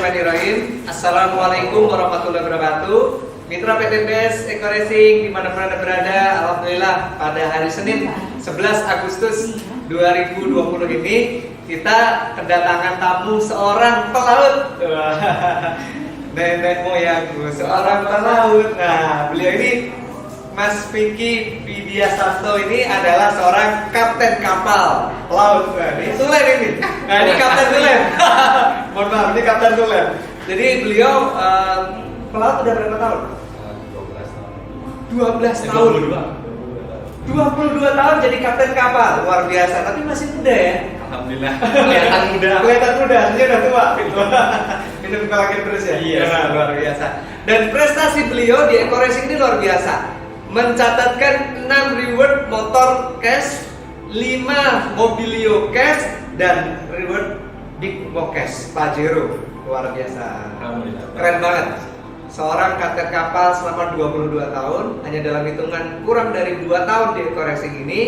Bismillahirrahmanirrahim. Assalamualaikum warahmatullahi wabarakatuh. Mitra PTBS Eko Racing dimanapun Anda berada, alhamdulillah pada hari Senin 11 Agustus 2020 ini kita kedatangan tamu seorang pelaut. Nenek moyangku seorang pelaut. Nah, beliau ini Mas Vicky Widiasanto ini adalah seorang kapten kapal laut. Nah, ini Tulen ini. Nah, ini kapten Tulen. Mohon maaf, ini kapten Tulen. Jadi beliau pelaut udah berapa tahun? 12 tahun. 22 tahun jadi kapten kapal, luar biasa. Tapi masih muda ya. Alhamdulillah. Kelihatan muda. Kelihatan muda, aslinya udah tua. Minum kolagen terus ya. Iya. Nah, luar biasa. Dan prestasi beliau di Eko Racing ini luar biasa. Mencatatkan 6 reward motor cash, 5 mobilio cash, dan reward big cash Pajero. Luar biasa. Alhamdulillah. Keren banget. Seorang kapten kapal selama 22 tahun, hanya dalam hitungan kurang dari 2 tahun di Eko Racing ini,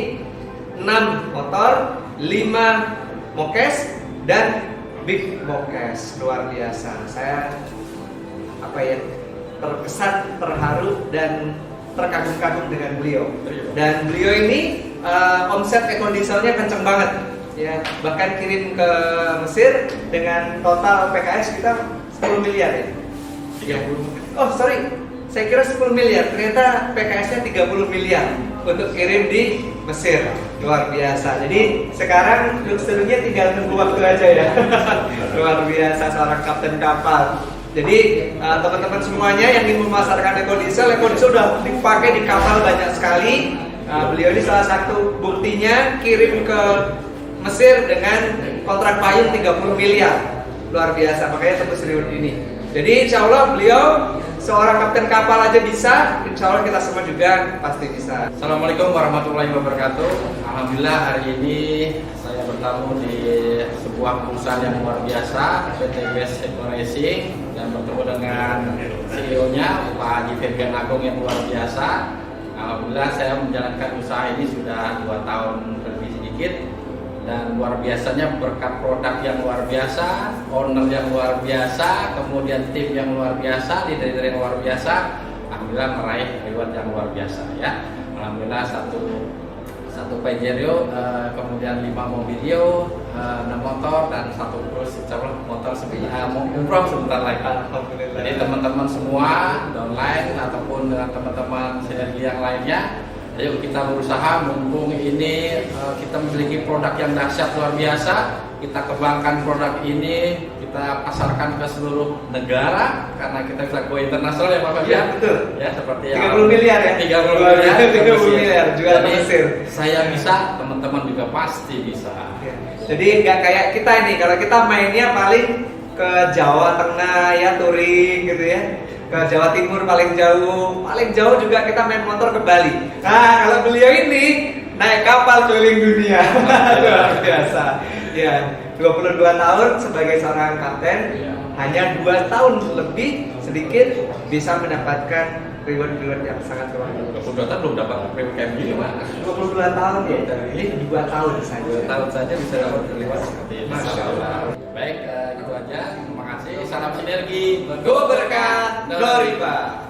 6 motor, 5 mokes, dan big mokes. Luar biasa. Saya terkesan, terharu, dan terkagum-kagum dengan beliau. Dan beliau ini omset ekodieselnya kenceng banget, ya. Bahkan kirim ke Mesir dengan total PKS kita 10 miliar ya. Ya. Oh sorry, saya kira 10 miliar. Ternyata PKS-nya 30 miliar untuk kirim di Mesir. Luar biasa. Jadi sekarang luxury-nya tinggal nunggu waktu aja ya. Luar biasa seorang kapten kapal. Jadi teman-teman semuanya yang ingin memasarkan ekodiesel sudah dipakai di kapal banyak sekali. Beliau ini salah satu buktinya, kirim ke Mesir dengan kontrak payung 30 miliar. Luar biasa, makanya tembus reward ini. Jadi insya Allah beliau seorang kapten kapal aja bisa, insya Allah kita semua juga pasti bisa. Assalamualaikum warahmatullahi wabarakatuh. Alhamdulillah hari ini saya bertamu di sebuah perusahaan yang luar biasa, PTBS Eko Racing, dan bertemu dengan CEO-nya Pak Haji Ferdian Agung yang luar biasa. Alhamdulillah saya menjalankan usaha ini sudah 2 tahun lebih sedikit, dan luar biasanya berkat produk yang luar biasa, owner yang luar biasa, kemudian tim yang luar biasa, leader yang luar biasa. Alhamdulillah meraih reward yang luar biasa ya. Alhamdulillah satu Pajero, kemudian 5 mobilio, 6 motor, dan 1 terus insya Allah motor mau umroh sebentar lagi. Alhamdulillah. Jadi teman-teman semua online ataupun dengan teman-teman sinergi yang lainnya, ayo kita berusaha, mumpung ini kita memiliki produk yang dahsyat luar biasa, kita kembangkan produk ini, kita pasarkan ke seluruh negara karena kita bisa go internasional ya Pak Fabian. Ya, betul. Ya seperti 30 miliar ya. 30 miliar. 30 miliar jual ke Mesir. Saya bisa, teman-teman juga pasti bisa. Ya. Jadi nggak kayak kita ini, kalau kita mainnya paling ke Jawa Tengah ya, touring gitu ya. Ke Jawa Timur paling jauh juga kita main motor ke Bali. Nah, kalau beliau ini naik kapal keliling dunia. Luar biasa. Ya, 22 tahun sebagai seorang kapten, hanya 2 tahun lebih sedikit bisa mendapatkan reward yang sangat luar biasa. 22 tahun belum dapat reward kayak gini, Pak. 22 tahun ya, ini 2 tahun saja. 2 tahun saja bisa dapat reward seperti ini. Masya Allah. Baik, gitu aja. Terima kasih. Salam sinergi. Go berkah, Doripa.